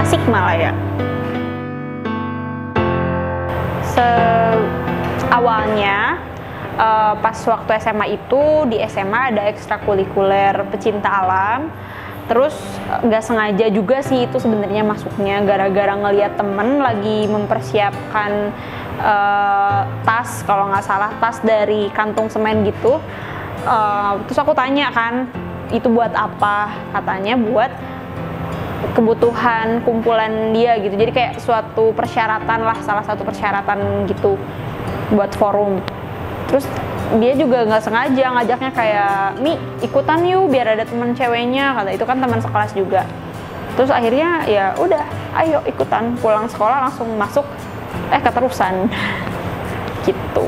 Tasikmalaya. Awalnya pas waktu SMA itu, di SMA ada ekstrakurikuler pecinta alam. Terus nggak sengaja juga sih itu sebenarnya masuknya, gara-gara ngeliat temen lagi mempersiapkan tas, kalau nggak salah tas dari kantung semen gitu. Terus aku tanya kan, itu buat apa? Katanya buat kebutuhan kumpulan dia gitu. Jadi kayak suatu persyaratan lah, salah satu persyaratan gitu buat forum. Terus dia juga nggak sengaja ngajaknya kayak, "Mi, ikutan yuk biar ada teman ceweknya," kata. Itu kan teman sekelas juga. Terus akhirnya ya udah, ayo ikutan. Pulang sekolah langsung masuk, keterusan gitu.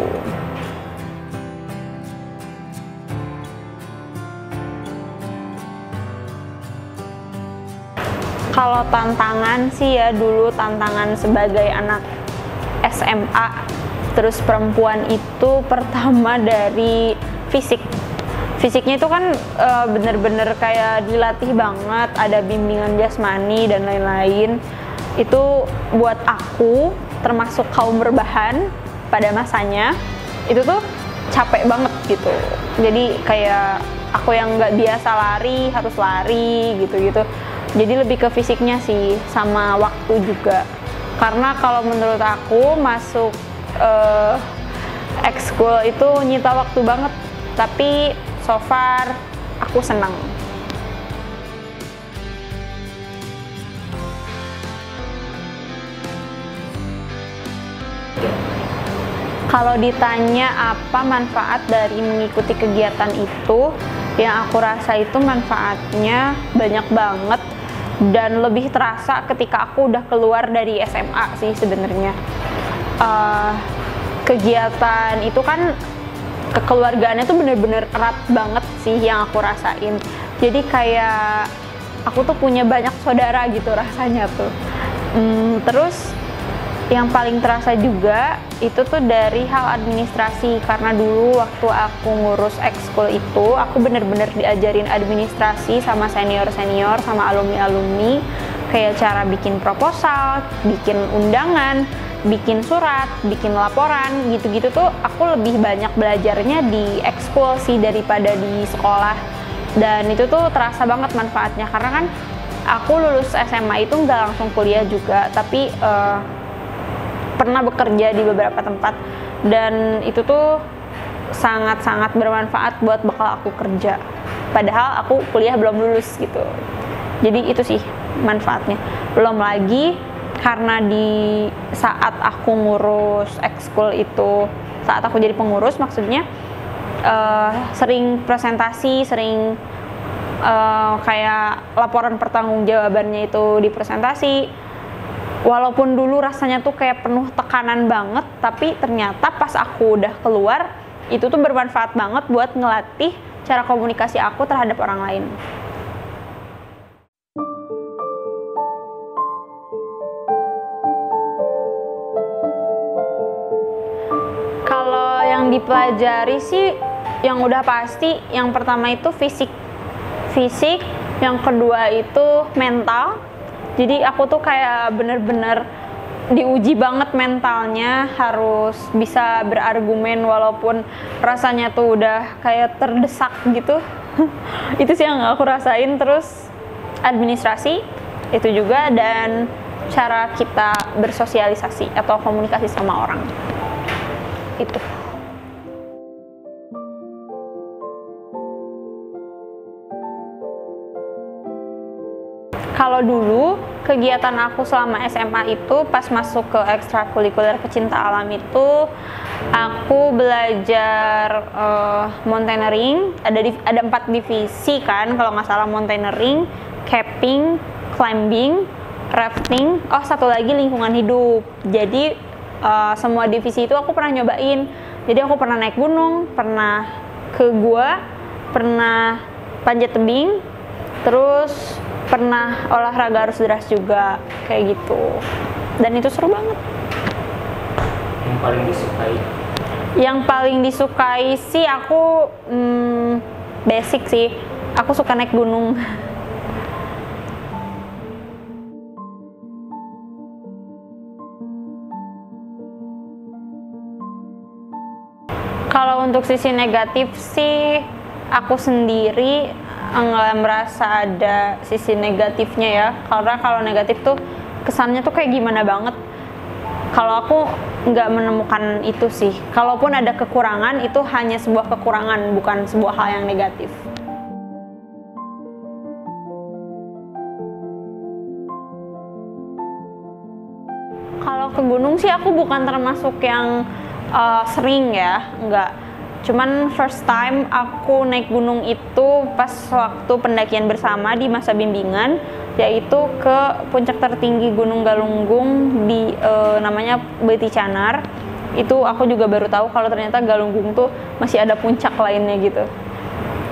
Kalau tantangan sih ya, dulu tantangan sebagai anak SMA terus perempuan itu pertama dari fisik. Fisiknya itu kan bener-bener kayak dilatih banget, ada bimbingan jasmani dan lain-lain. Itu buat aku, termasuk kaum berbahan pada masanya, itu tuh capek banget gitu. Jadi kayak aku yang nggak biasa lari, harus lari gitu-gitu. Jadi lebih ke fisiknya sih, sama waktu juga. Karena kalau menurut aku masuk ekskul itu nyita waktu banget, tapi so far aku senang. Kalau ditanya apa manfaat dari mengikuti kegiatan itu, yang aku rasa itu manfaatnya banyak banget dan lebih terasa ketika aku udah keluar dari SMA sih sebenarnya. Kegiatan itu kan kekeluargaannya tuh bener-bener erat banget sih yang aku rasain. Jadi kayak aku tuh punya banyak saudara gitu rasanya tuh. Terus yang paling terasa juga itu tuh dari hal administrasi, karena dulu waktu aku ngurus ekskul itu aku bener-bener diajarin administrasi sama senior-senior, sama alumni-alumni, kayak cara bikin proposal, bikin undangan, bikin surat, bikin laporan, gitu-gitu tuh aku lebih banyak belajarnya di ekskul sih daripada di sekolah. Dan itu tuh terasa banget manfaatnya, karena kan aku lulus SMA itu nggak langsung kuliah juga, tapi pernah bekerja di beberapa tempat, dan itu tuh sangat-sangat bermanfaat buat bekal aku kerja. Padahal aku kuliah belum lulus gitu. Jadi itu sih manfaatnya. Belum lagi karena di saat aku ngurus ekskul itu, saat aku jadi pengurus maksudnya, sering presentasi, sering kayak laporan pertanggungjawabannya itu di presentasi. Walaupun dulu rasanya tuh kayak penuh tekanan banget, tapi ternyata pas aku udah keluar, itu tuh bermanfaat banget buat ngelatih cara komunikasi aku terhadap orang lain. Kalau yang dipelajari sih, yang udah pasti, yang pertama itu fisik, yang kedua itu mental. Jadi aku tuh kayak bener-bener diuji banget mentalnya, harus bisa berargumen walaupun rasanya tuh udah kayak terdesak gitu. Itu sih yang aku rasain. Terus administrasi itu juga, dan cara kita bersosialisasi atau komunikasi sama orang itu. Kalau dulu kegiatan aku selama SMA itu pas masuk ke ekstrakurikuler pecinta alam itu, aku belajar mountaineering. Ada 4 divisi kan kalau nggak salah: mountaineering, camping, climbing, rafting, satu lagi lingkungan hidup. Jadi semua divisi itu aku pernah nyobain. Jadi aku pernah naik gunung, pernah ke gua, pernah panjat tebing, terus pernah olahraga arus deras juga, kayak gitu. Dan itu seru banget. Yang paling disukai? Yang paling disukai sih aku basic sih. Aku suka naik gunung. Kalau untuk sisi negatif sih, aku sendiri nggak merasa ada sisi negatifnya ya. Karena kalau negatif tuh kesannya tuh kayak gimana banget. Kalau aku nggak menemukan itu sih. Kalaupun ada kekurangan, itu hanya sebuah kekurangan, bukan sebuah hal yang negatif. Kalau ke gunung sih aku bukan termasuk yang sering ya, nggak. Cuman first time aku naik gunung itu pas waktu pendakian bersama di masa bimbingan, yaitu ke puncak tertinggi Gunung Galunggung di namanya Beti Canar. Itu aku juga baru tahu kalau ternyata Galunggung tuh masih ada puncak lainnya gitu.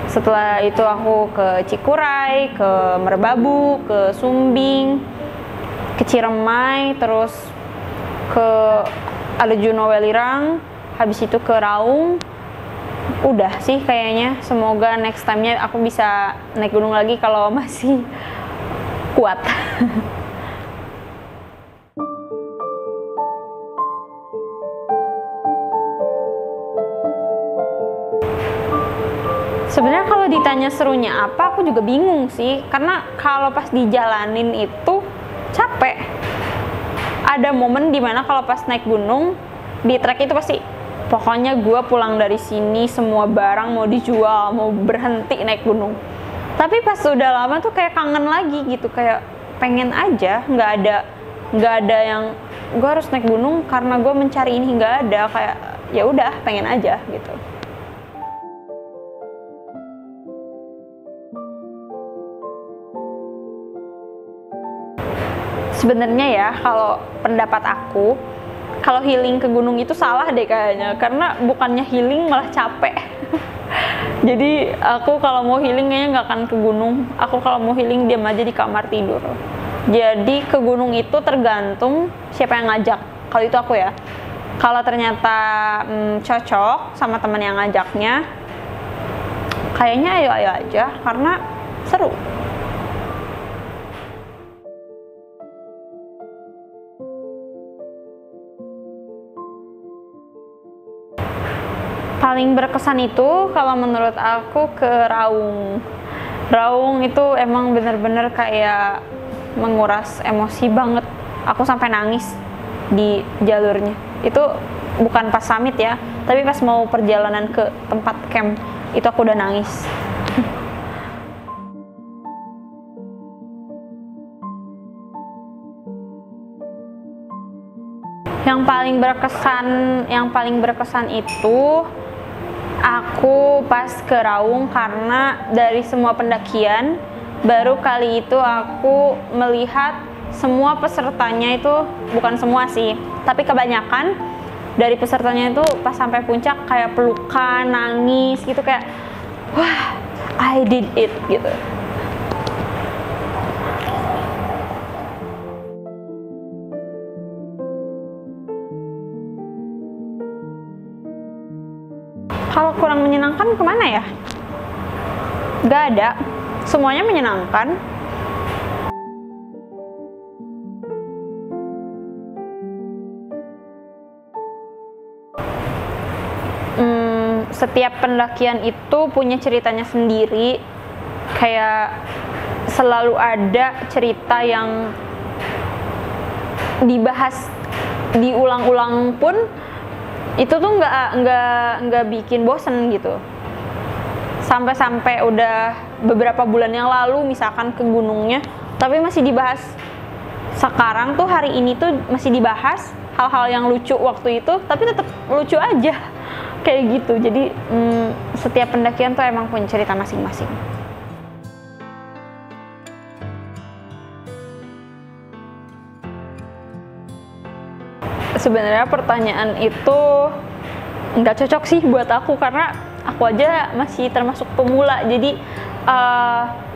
Setelah itu aku ke Cikuray, ke Merbabu, ke Sumbing, ke Ciremai, terus ke Arjuna Welirang, habis itu ke Raung. Udah sih kayaknya. Semoga next time-nya aku bisa naik gunung lagi kalau masih kuat. Sebenarnya kalau ditanya serunya apa, aku juga bingung sih. Karena kalau pas dijalanin itu capek. Ada momen dimana kalau pas naik gunung di trek itu pasti pokoknya gue pulang dari sini semua barang mau dijual, mau berhenti naik gunung. Tapi pas udah lama tuh kayak kangen lagi gitu, kayak pengen aja, nggak ada yang gue harus naik gunung karena gue mencari ini, nggak ada. Kayak ya udah pengen aja gitu. Sebenarnya ya, kalau pendapat aku, kalau healing ke gunung itu salah deh kayaknya, karena bukannya healing malah capek. Jadi aku kalau mau healing kayaknya nggak akan ke gunung. Aku kalau mau healing diam aja di kamar tidur. Jadi ke gunung itu tergantung siapa yang ngajak. Kalau itu aku ya. Kalau ternyata cocok sama teman yang ngajaknya, kayaknya ayo-ayo aja karena seru. Paling berkesan itu kalau menurut aku ke Raung. Raung itu emang bener-bener kayak menguras emosi banget. Aku sampai nangis di jalurnya. Itu bukan pas summit ya, tapi pas mau perjalanan ke tempat camp itu aku udah nangis. Yang paling berkesan itu aku pas ke Raung karena dari semua pendakian baru kali itu aku melihat semua pesertanya itu, bukan semua sih, tapi kebanyakan dari pesertanya itu pas sampai puncak kayak pelukan, nangis gitu, kayak wah, I did it gitu. Kalau kurang menyenangkan kemana ya? Gak ada, semuanya menyenangkan. Setiap pendakian itu punya ceritanya sendiri. Kayak selalu ada cerita yang dibahas diulang-ulang pun itu tuh nggak bikin bosen gitu. Sampai udah beberapa bulan yang lalu misalkan ke gunungnya, tapi masih dibahas. Sekarang tuh hari ini tuh masih dibahas hal-hal yang lucu waktu itu, tapi tetap lucu aja kayak gitu. Jadi setiap pendakian tuh emang punya cerita masing-masing. Sebenarnya pertanyaan itu nggak cocok sih buat aku karena aku aja masih termasuk pemula, jadi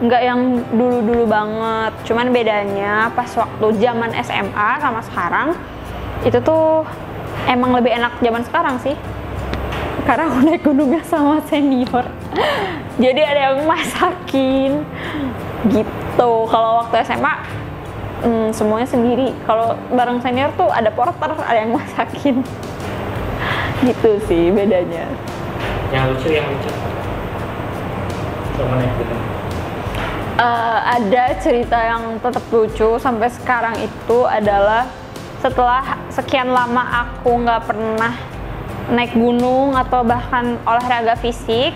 nggak yang dulu-dulu banget. Cuman bedanya pas waktu zaman SMA sama sekarang itu tuh emang lebih enak zaman sekarang sih, karena aku naik gunungnya sama senior. Jadi ada yang masakin gitu. Kalau waktu SMA semuanya sendiri. Kalau bareng senior tuh ada porter, ada yang masakin. Gitu sih bedanya. Yang lucu selama naik gunung. Ada cerita yang tetap lucu sampai sekarang itu adalah setelah sekian lama aku nggak pernah naik gunung atau bahkan olahraga fisik,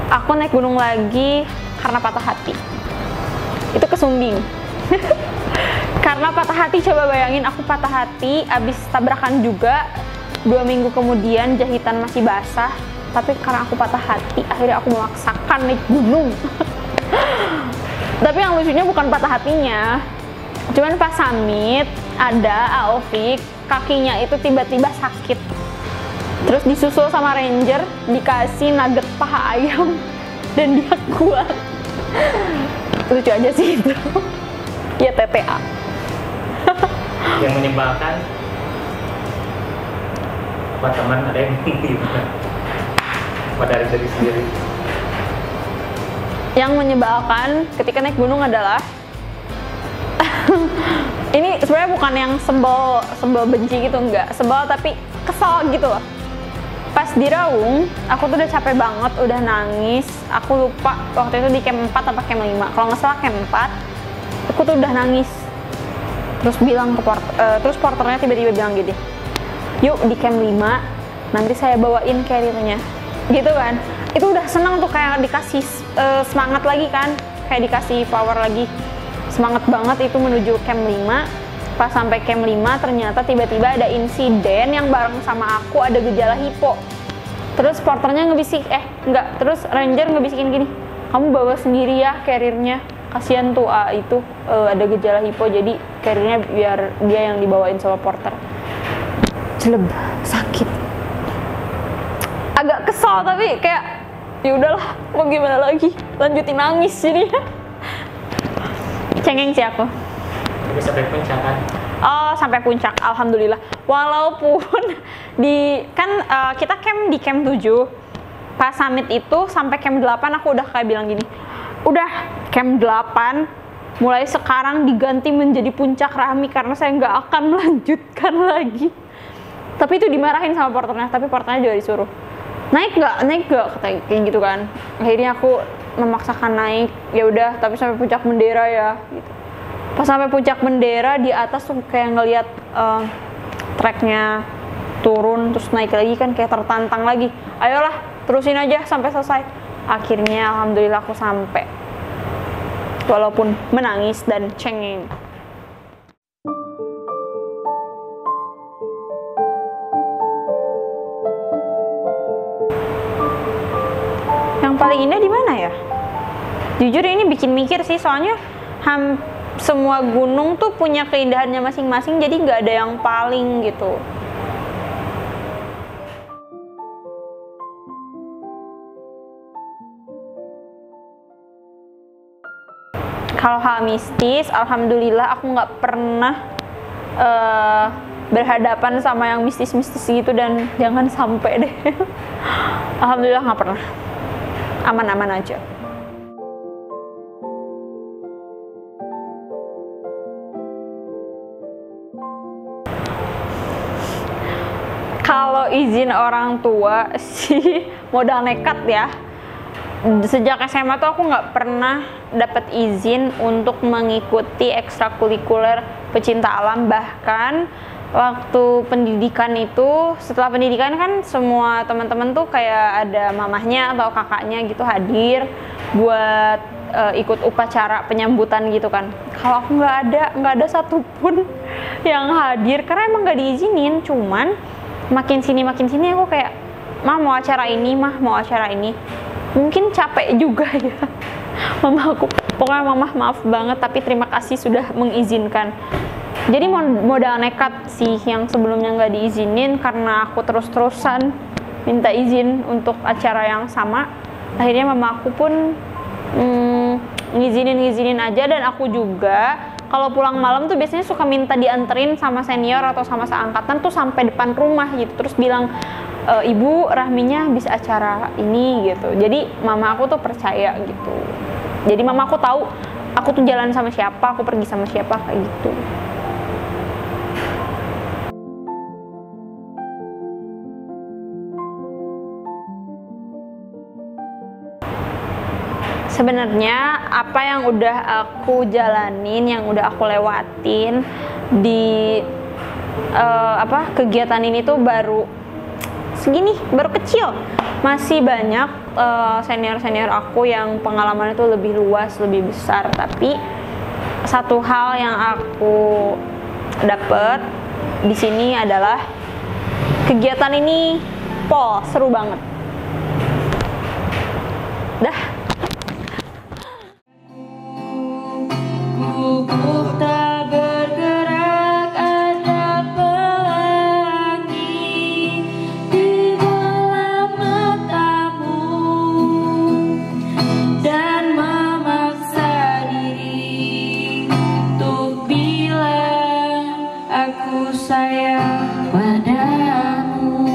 aku naik gunung lagi karena patah hati. Itu ke Sumbing. Karena patah hati, coba bayangin aku patah hati abis tabrakan juga, 2 minggu kemudian jahitan masih basah, tapi karena aku patah hati akhirnya aku memaksakan naik gunung. Tapi yang lucunya bukan patah hatinya, cuman pas summit ada Aofik, kakinya itu tiba-tiba sakit, terus disusul sama ranger, dikasih nugget paha ayam dan dia kuat. Lucu aja sih itu. Ya TTA. Yang menyebalkan apa teman ada yang gimana? Apa dari sendiri? Yang menyebalkan ketika naik gunung adalah ini sebenarnya bukan yang sebel benci gitu, enggak sebel tapi kesel gitu loh. Pas di Raung, aku tuh udah capek banget, udah nangis. Aku lupa waktu itu di camp 4 apa camp 5. Kalau nggak salah camp 4, aku tuh udah nangis. Terus bilang ke terus porternya tiba-tiba bilang gini, yuk di camp 5 nanti saya bawain carrier-nya, gitu kan. Itu udah seneng tuh, kayak dikasih semangat lagi kan, kayak dikasih power lagi, semangat banget itu menuju camp 5. Pas sampai camp 5 ternyata tiba-tiba ada insiden yang bareng sama aku ada gejala hipo. Terus porternya terus ranger ngebisikin gini, kamu bawa sendiri ya carrier-nya, kasihan tuh itu ada gejala hipo, jadi carrier-nya biar dia yang dibawain sama porter. Jeleb, sakit. Agak kesal tapi kayak ya udahlah, mau gimana lagi, lanjutin nangis jadinya. Cengeng sih aku. Tapi sampai puncak kan? Oh, sampai puncak, alhamdulillah. Walaupun kita camp di camp 7, pas summit itu sampai camp 8 aku udah kayak bilang gini, udah camp 8 mulai sekarang diganti menjadi puncak Rahmi karena saya nggak akan melanjutkan lagi. Tapi itu dimarahin sama porternya, tapi porternya juga disuruh naik nggak kayak gitu kan. Akhirnya aku memaksakan naik, ya udah, tapi sampai puncak bendera ya gitu. Pas sampai puncak bendera di atas tuh kayak ngelihat treknya turun terus naik lagi kan, kayak tertantang lagi. Ayolah terusin aja sampai selesai. Akhirnya alhamdulillah aku sampai, walaupun menangis dan cengeng. Yang paling indah di mana ya? Jujur ini bikin mikir sih, soalnya semua gunung tuh punya keindahannya masing-masing, jadi nggak ada yang paling gitu. Kalau hal mistis, alhamdulillah aku nggak pernah berhadapan sama yang mistis-mistis gitu, dan jangan sampai deh. Alhamdulillah nggak pernah, aman-aman aja. Kalau izin orang tua sih modal nekat ya. Sejak SMA tuh aku nggak pernah dapat izin untuk mengikuti ekstrakurikuler pecinta alam. Bahkan waktu pendidikan itu, setelah pendidikan kan semua teman-teman tuh kayak ada mamahnya atau kakaknya gitu hadir buat ikut upacara penyambutan gitu kan. Kalau aku nggak ada satupun yang hadir karena emang nggak diizinin. Cuman makin sini aku kayak, mah mau acara ini, mungkin capek juga ya mama aku. Pokoknya mama maaf banget, tapi terima kasih sudah mengizinkan. Jadi modal nekat sih yang sebelumnya nggak diizinin, karena aku terus-terusan minta izin untuk acara yang sama. Akhirnya mama aku pun ngizinin aja. Dan aku juga kalau pulang malam tuh biasanya suka minta dianterin sama senior atau sama seangkatan tuh sampai depan rumah gitu, terus bilang, ibu Rahminya bisa acara ini gitu. Jadi mama aku tuh percaya gitu. Jadi mama aku tahu aku tuh jalan sama siapa, aku pergi sama siapa, kayak gitu. sebenarnya apa yang udah aku jalanin, yang udah aku lewatin di kegiatan ini tuh baru segini, baru kecil. Masih banyak senior-senior aku yang pengalamannya tuh lebih luas, lebih besar. Tapi satu hal yang aku dapet di sini adalah kegiatan ini seru banget. Dah. Guguk tak bergerak, ada pelangi di bola matamu dan memaksa diri untuk bilang aku sayang padamu.